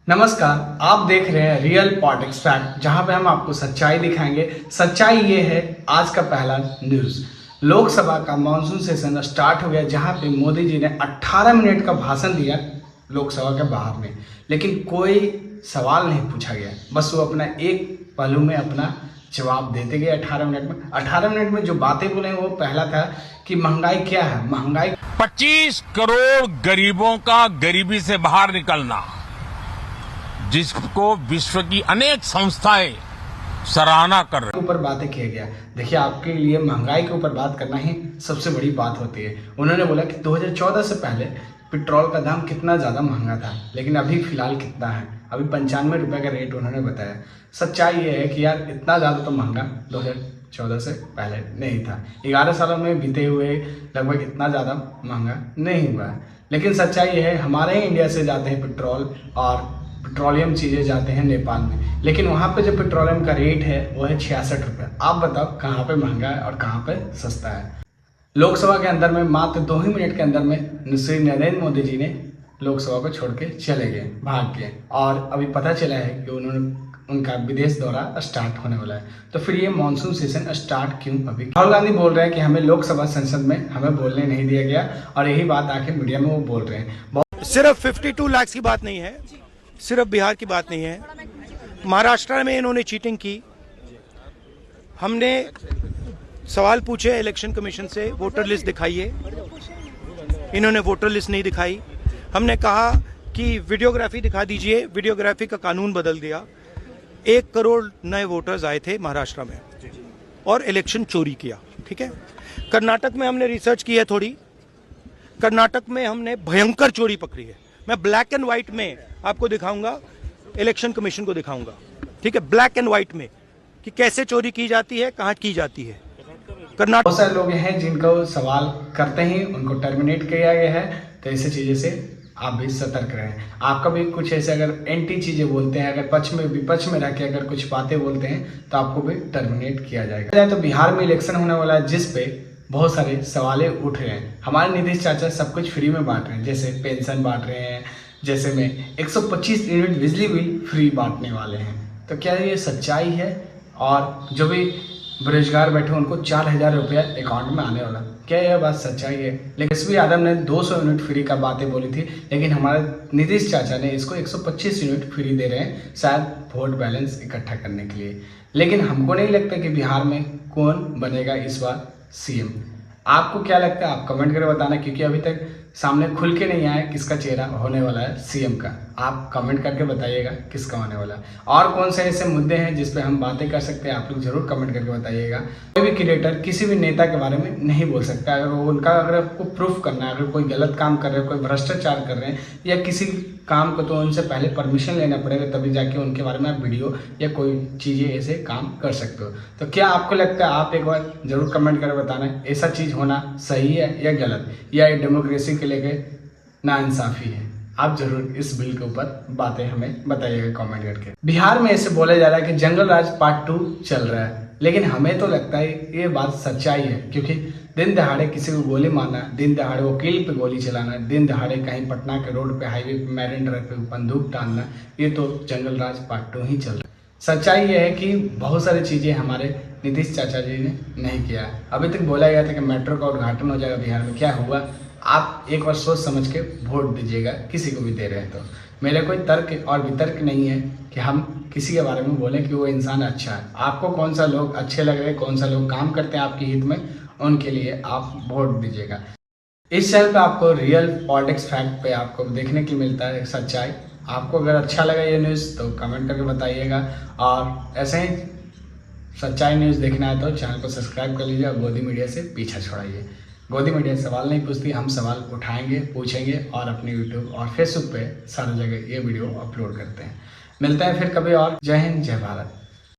नमस्कार, आप देख रहे हैं रियल पॉलिटिक्स फैक्ट, जहां पे हम आपको सच्चाई दिखाएंगे। सच्चाई ये है, आज का पहला न्यूज। लोकसभा का मानसून सेशन स्टार्ट हो गया, जहां पे मोदी जी ने 18 मिनट का भाषण दिया लोकसभा के बाहर में, लेकिन कोई सवाल नहीं पूछा गया। बस वो अपना एक पहलू में अपना जवाब देते गए। 18 मिनट में जो बातें बोले वो पहला था कि महंगाई क्या है। महंगाई 25 करोड़ गरीबों का गरीबी से बाहर निकलना, जिसको विश्व की अनेक संस्थाएं सराहना कर रही ऊपर बातें किया गया। देखिए, आपके लिए महंगाई के ऊपर बात करना ही सबसे बड़ी बात होती है। उन्होंने बोला कि 2014 से पहले पेट्रोल का दाम कितना ज़्यादा महंगा था, लेकिन अभी फिलहाल कितना है। अभी 95 रुपये का रेट उन्होंने बताया। सच्चाई ये है कि यार इतना ज़्यादा तो महंगा 2014 से पहले नहीं था। 11 सालों में बीते हुए लगभग इतना ज़्यादा महंगा नहीं हुआ है। लेकिन सच्चाई ये है, हमारे ही इंडिया से जाते हैं पेट्रोल और पेट्रोलियम चीज़ें जाते हैं नेपाल में, लेकिन वहाँ पे जो पेट्रोलियम का रेट है वो है 66 रुपये। आप बताओ कहाँ पे महंगा है और कहाँ पे सस्ता है। लोकसभा के अंदर में मात्र 2 ही मिनट के अंदर में श्री नरेंद्र मोदी जी ने लोकसभा को छोड़ के चले गए, भाग गए। और अभी पता चला है कि उनका विदेश दौरा स्टार्ट होने वाला है। तो फिर ये मानसून सेशन स्टार्ट क्यों अभी? राहुल गांधी बोल रहे हैं कि हमें लोकसभा संसद में हमें बोलने नहीं दिया गया, और यही बात आखिर मीडिया में वो बोल रहे हैं। सिर्फ 52 लाख की बात नहीं है, सिर्फ बिहार की बात नहीं है। महाराष्ट्र में इन्होंने चीटिंग की। हमने सवाल पूछे इलेक्शन कमीशन से, वोटर लिस्ट दिखाइए। इन्होंने वोटर लिस्ट नहीं दिखाई। हमने कहा कि वीडियोग्राफी दिखा दीजिए। वीडियोग्राफी का कानून बदल दिया। 1 करोड़ नए वोटर्स आए थे महाराष्ट्र में और इलेक्शन चोरी किया। ठीक है। कर्नाटक में हमने रिसर्च की है थोड़ी। कर्नाटक में हमने भयंकर चोरी पकड़ी है। मैं ब्लैक एंड व्हाइट में आपको दिखाऊंगा, इलेक्शन कमीशन को दिखाऊंगा। ठीक है, ब्लैक एंड व्हाइट में कि कैसे चोरी की जाती है, कहां की जाती है। कर्नाटक बहुत सारे लोग हैं जिनको सवाल करते ही उनको टर्मिनेट किया गया है। तो ऐसी चीजें से आप भी सतर्क रहें। आपका भी कुछ ऐसे अगर एंटी चीजें बोलते हैं, अगर पक्ष में विपक्ष में रह के अगर कुछ बातें बोलते हैं, तो आपको भी टर्मिनेट किया जाएगा। तो बिहार में इलेक्शन होने वाला है, जिस पे बहुत सारे सवाल उठ रहे हैं। हमारे नीतीश चाचा सब कुछ फ्री में बांट रहे हैं, जैसे पेंशन बांट रहे हैं, जैसे में 125 यूनिट बिजली बिल फ्री बांटने वाले हैं। तो क्या ये सच्चाई है? और जो भी बेरोजगार बैठे उनको 4000 रुपया अकाउंट में आने वाला, क्या यह बात सच्चाई है? लेकिन एसपी यादव ने 200 यूनिट फ्री का बातें बोली थी, लेकिन हमारे नीतीश चाचा ने इसको 125 यूनिट फ्री दे रहे हैं, शायद वोट बैलेंस इकट्ठा करने के लिए। लेकिन हमको नहीं लगता कि बिहार में कौन बनेगा इस बार सीएम। आपको क्या लगता है? आप कमेंट करके बताना, क्योंकि अभी तक सामने खुल के नहीं आया किसका चेहरा होने वाला है सीएम का। आप कमेंट करके बताइएगा किसका होने वाला है, और कौन से ऐसे मुद्दे हैं जिस पे हम बातें कर सकते हैं। आप लोग जरूर कमेंट करके बताइएगा। कोई भी क्रिएटर किसी भी नेता के बारे में नहीं बोल सकता। अगर आपको प्रूफ करना है, अगर कोई गलत काम कर रहे हैं, कोई भ्रष्टाचार कर रहे हैं या किसी काम को, तो उनसे पहले परमिशन लेना पड़ेगा, तभी जाके उनके बारे में आप वीडियो या कोई चीज़ें ऐसे काम कर सकते हो। तो क्या आपको लगता है? आप एक बार जरूर कमेंट करके बताना, ऐसा चीज़ होना सही है या गलत, या डेमोक्रेसी के लेके नाइंसाफी है। आप जरूर इस बिल के ऊपर बातें हमें बताइएगा कमेंट करके। बिहार में ऐसे बोला जा रहा है कि जंगल राज पार्ट 2 चल रहा है, लेकिन हमें तो लगता है ये बात सच्चाई है, क्योंकि दिन दहाड़े किसी को गोली मारना, दिन दहाड़े वकील पे गोली चलाना, दिन दहाड़े कहीं पटना के रोड पे, हाईवे पे, मैरिन ड्राइव पे बंदूक टांगना, ये तो जंगल राज पार्ट 2 ही चल रहा है। सच्चाई ये है कि बहुत सारी चीज़ें हमारे नीतीश चाचा जी ने नहीं किया। अभी तक बोला गया था कि मेट्रो का उद्घाटन हो जाएगा बिहार में, क्या हुआ? आप एक बार सोच समझ के वोट दीजिएगा, किसी को भी दे रहे हैं तो। मेरा कोई तर्क और वितर्क नहीं है कि हम किसी के बारे में बोलें कि वो इंसान अच्छा है। आपको कौन सा लोग अच्छे लग रहे हैं, कौन सा लोग काम करते हैं आपके हित में, उनके लिए आप वोट दीजिएगा। इस चैनल पे आपको रियल पॉलिटिक्स फैक्ट पे आपको देखने की मिलता है सच्चाई। आपको अगर अच्छा लगा ये न्यूज़ तो कमेंट करके बताइएगा, और ऐसे ही सच्चाई न्यूज़ देखना है तो चैनल को सब्सक्राइब कर लीजिए और गोदी मीडिया से पीछा छोड़ाइए। गोदी मीडिया सवाल नहीं पूछती, हम सवाल उठाएंगे, पूछेंगे, और अपने यूट्यूब और फेसबुक पे सारी जगह ये वीडियो अपलोड करते हैं। मिलते हैं फिर कभी और। जय हिंद, जय भारत।